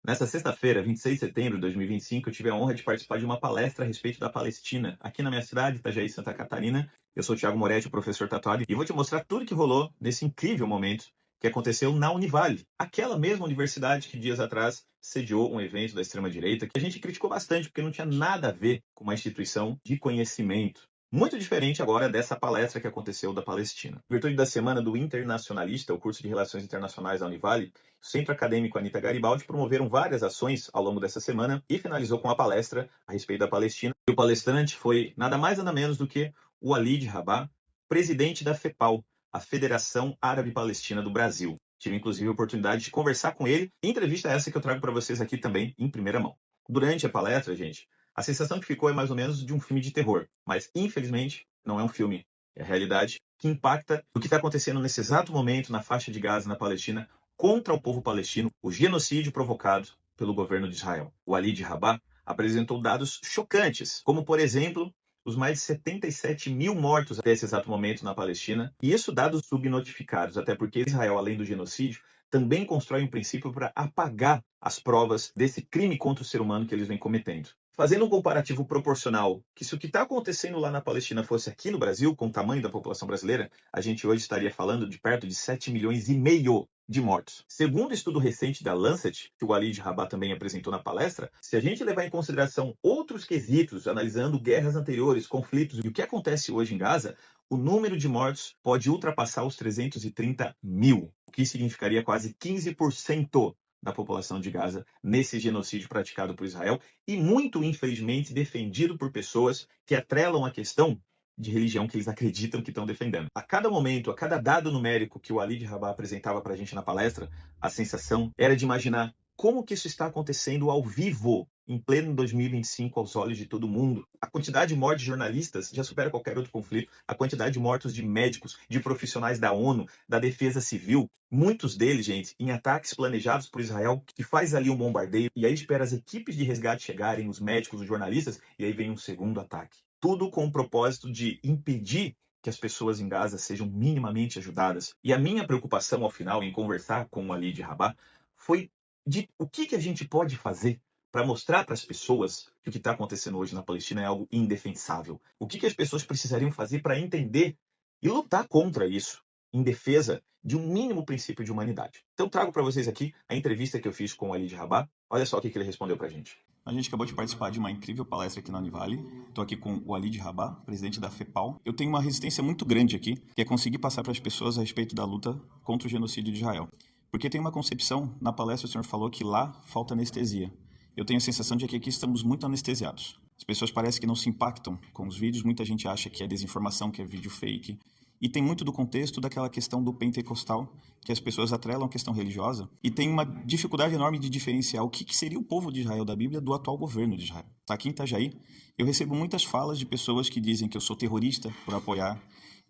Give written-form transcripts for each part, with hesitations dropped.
Nessa sexta-feira, 26 de setembro de 2025, eu tive a honra de participar de uma palestra a respeito da Palestina, aqui na minha cidade, Itajaí, Santa Catarina. Eu sou o Thiago Moretti, o professor tatuado, e vou te mostrar tudo que rolou nesse incrível momento que aconteceu na Univale, aquela mesma universidade que dias atrás sediou um evento da extrema-direita, que a gente criticou bastante, porque não tinha nada a ver com uma instituição de conhecimento. Muito diferente agora dessa palestra que aconteceu da Palestina. Em virtude da Semana do Internacionalista, o curso de Relações Internacionais da Univale, o Centro Acadêmico Anita Garibaldi promoveram várias ações ao longo dessa semana e finalizou com a palestra a respeito da Palestina. E o palestrante foi nada mais nada menos do que o Walid Rabah, presidente da FEPAL, a Federação Árabe Palestina do Brasil. Tive inclusive a oportunidade de conversar com ele, entrevista essa que eu trago para vocês aqui também em primeira mão. Durante a palestra, gente, a sensação que ficou é mais ou menos de um filme de terror, mas infelizmente não é um filme, é a realidade que impacta o que está acontecendo nesse exato momento na faixa de Gaza, na Palestina, contra o povo palestino, o genocídio provocado pelo governo de Israel. O Walid Rabah apresentou dados chocantes, como, por exemplo, os mais de 77 mil mortos até esse exato momento na Palestina, e isso dados subnotificados, até porque Israel, além do genocídio, também constrói um princípio para apagar as provas desse crime contra o ser humano que eles vêm cometendo. Fazendo um comparativo proporcional, que se o que está acontecendo lá na Palestina fosse aqui no Brasil, com o tamanho da população brasileira, a gente hoje estaria falando de perto de 7 milhões e meio de mortos. Segundo o estudo recente da Lancet, que o Walid Rabah também apresentou na palestra, se a gente levar em consideração outros quesitos, analisando guerras anteriores, conflitos e o que acontece hoje em Gaza, o número de mortos pode ultrapassar os 330 mil, o que significaria quase 15% da população de Gaza nesse genocídio praticado por Israel e muito infelizmente defendido por pessoas que atrelam a questão de religião que eles acreditam que estão defendendo. A cada momento, a cada dado numérico que o Walid Rabah apresentava para a gente na palestra, a sensação era de imaginar como que isso está acontecendo ao vivo, em pleno 2025, aos olhos de todo mundo. A quantidade de mortes de jornalistas já supera qualquer outro conflito. A quantidade de mortos de médicos, de profissionais da ONU, da Defesa Civil, muitos deles, gente, em ataques planejados por Israel, que faz ali um bombardeio, e aí espera as equipes de resgate chegarem, os médicos, os jornalistas, e aí vem um segundo ataque. Tudo com o propósito de impedir que as pessoas em Gaza sejam minimamente ajudadas. E a minha preocupação, ao final, em conversar com o Walid Rabah, foi de o que a gente pode fazer para mostrar para as pessoas que o que está acontecendo hoje na Palestina é algo indefensável. O que as pessoas precisariam fazer para entender e lutar contra isso, em defesa de um mínimo princípio de humanidade. Então trago para vocês aqui a entrevista que eu fiz com o Walid Rabah. Olha só o que ele respondeu para a gente. A gente acabou de participar de uma incrível palestra aqui na Univale. Estou aqui com o Walid Rabah, presidente da FEPAL. Eu tenho uma resistência muito grande aqui, que é conseguir passar para as pessoas a respeito da luta contra o genocídio de Israel. Porque tem uma concepção, na palestra o senhor falou que lá falta anestesia. Eu tenho a sensação de que aqui estamos muito anestesiados. As pessoas parecem que não se impactam com os vídeos, muita gente acha que é desinformação, que é vídeo fake. E tem muito do contexto daquela questão do pentecostal, que as pessoas atrelam a questão religiosa, e tem uma dificuldade enorme de diferenciar o que seria o povo de Israel da Bíblia do atual governo de Israel. Tá aqui em Itajaí, eu recebo muitas falas de pessoas que dizem que eu sou terrorista por apoiar,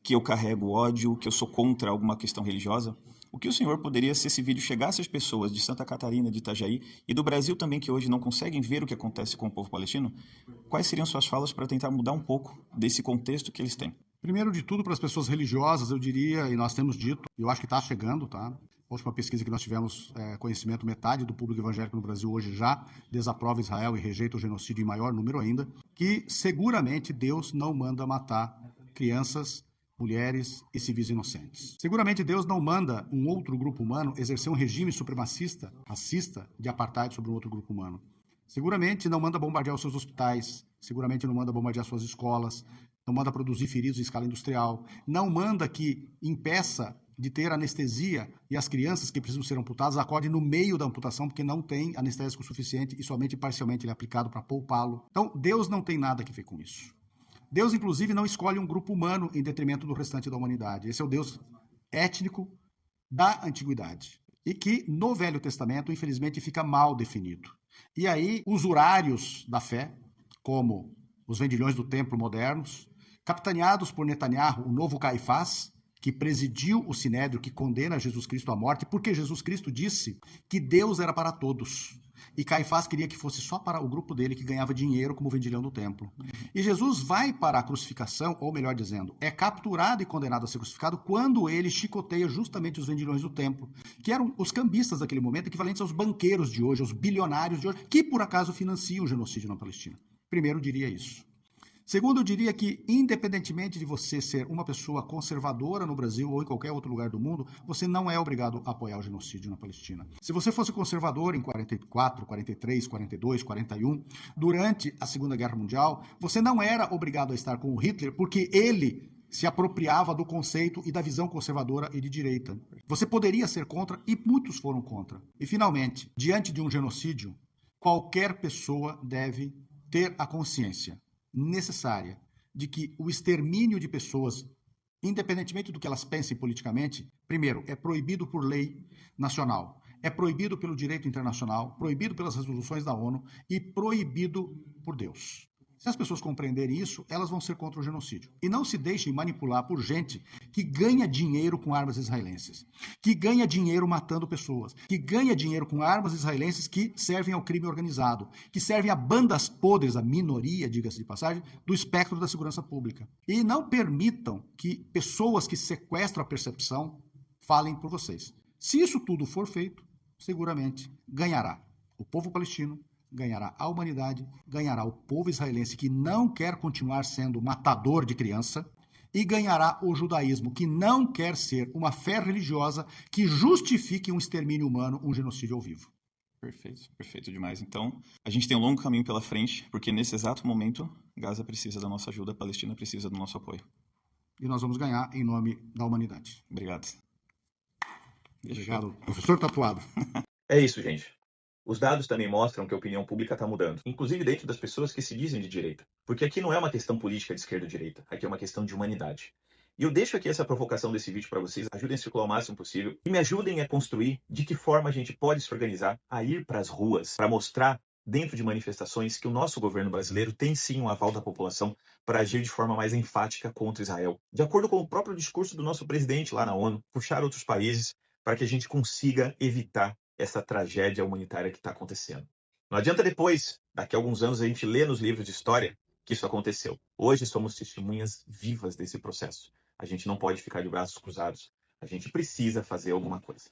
que eu carrego ódio, que eu sou contra alguma questão religiosa. O que o senhor poderia, se esse vídeo chegasse às pessoas de Santa Catarina, de Itajaí e do Brasil também, que hoje não conseguem ver o que acontece com o povo palestino, quais seriam suas falas para tentar mudar um pouco desse contexto que eles têm? Primeiro de tudo, para as pessoas religiosas, eu diria, e nós temos dito, e eu acho que está chegando, tá? A última pesquisa que nós tivemos conhecimento, metade do público evangélico no Brasil hoje já desaprova Israel e rejeita o genocídio em maior número ainda, que seguramente Deus não manda matar crianças, mulheres e civis inocentes. Seguramente Deus não manda um outro grupo humano exercer um regime supremacista, racista, de apartheid sobre um outro grupo humano. Seguramente não manda bombardear os seus hospitais, seguramente não manda bombardear suas escolas, não manda produzir feridos em escala industrial, não manda que impeça de ter anestesia e as crianças que precisam ser amputadas acordem no meio da amputação porque não tem anestésico suficiente e somente parcialmente ele é aplicado para poupá-lo. Então, Deus não tem nada a ver com isso. Deus, inclusive, não escolhe um grupo humano em detrimento do restante da humanidade. Esse é o Deus étnico da antiguidade e que, no Velho Testamento, infelizmente, fica mal definido. E aí, usurários da fé, como os vendilhões do templo modernos, capitaneados por Netanyahu, o novo Caifás, que presidiu o Sinédrio, que condena Jesus Cristo à morte, porque Jesus Cristo disse que Deus era para todos, E Caifás queria que fosse só para o grupo dele que ganhava dinheiro como vendilhão do templo. E Jesus vai para a crucificação, ou melhor dizendo, é capturado e condenado a ser crucificado quando ele chicoteia justamente os vendilhões do templo, que eram os cambistas daquele momento, equivalentes aos banqueiros de hoje, aos bilionários de hoje, que por acaso financiam o genocídio na Palestina. Primeiro, eu diria isso. Segundo, eu diria que, independentemente de você ser uma pessoa conservadora no Brasil ou em qualquer outro lugar do mundo, você não é obrigado a apoiar o genocídio na Palestina. Se você fosse conservador em 44, 43, 42, 41, durante a Segunda Guerra Mundial, você não era obrigado a estar com o Hitler porque ele se apropriava do conceito e da visão conservadora e de direita. Você poderia ser contra e muitos foram contra. E, finalmente, diante de um genocídio, qualquer pessoa deve ter a consciência necessária de que o extermínio de pessoas, independentemente do que elas pensem politicamente, primeiro, é proibido por lei nacional, é proibido pelo direito internacional, proibido pelas resoluções da ONU e proibido por Deus. Se as pessoas compreenderem isso, elas vão ser contra o genocídio. E não se deixem manipular por gente que ganha dinheiro com armas israelenses, que ganha dinheiro matando pessoas, que ganha dinheiro com armas israelenses que servem ao crime organizado, que servem a bandas podres, a minoria, diga-se de passagem, do espectro da segurança pública. E não permitam que pessoas que sequestram a percepção falem por vocês. Se isso tudo for feito, seguramente ganhará o povo palestino, ganhará a humanidade, ganhará o povo israelense que não quer continuar sendo matador de criança e ganhará o judaísmo que não quer ser uma fé religiosa que justifique um extermínio humano, um genocídio ao vivo. Perfeito, perfeito demais. Então, a gente tem um longo caminho pela frente, porque nesse exato momento, Gaza precisa da nossa ajuda, a Palestina precisa do nosso apoio. E nós vamos ganhar em nome da humanidade. Obrigado. Obrigado, professor Tatuado. É isso, gente. Os dados também mostram que a opinião pública está mudando, inclusive dentro das pessoas que se dizem de direita. Porque aqui não é uma questão política de esquerda ou direita, aqui é uma questão de humanidade. E eu deixo aqui essa provocação desse vídeo para vocês, ajudem a circular o máximo possível e me ajudem a construir de que forma a gente pode se organizar a ir para as ruas, para mostrar dentro de manifestações que o nosso governo brasileiro tem sim um aval da população para agir de forma mais enfática contra Israel. De acordo com o próprio discurso do nosso presidente lá na ONU, puxar outros países para que a gente consiga evitar essa tragédia humanitária que está acontecendo. Não adianta depois, daqui a alguns anos, a gente ler nos livros de história que isso aconteceu. Hoje somos testemunhas vivas desse processo. A gente não pode ficar de braços cruzados. A gente precisa fazer alguma coisa.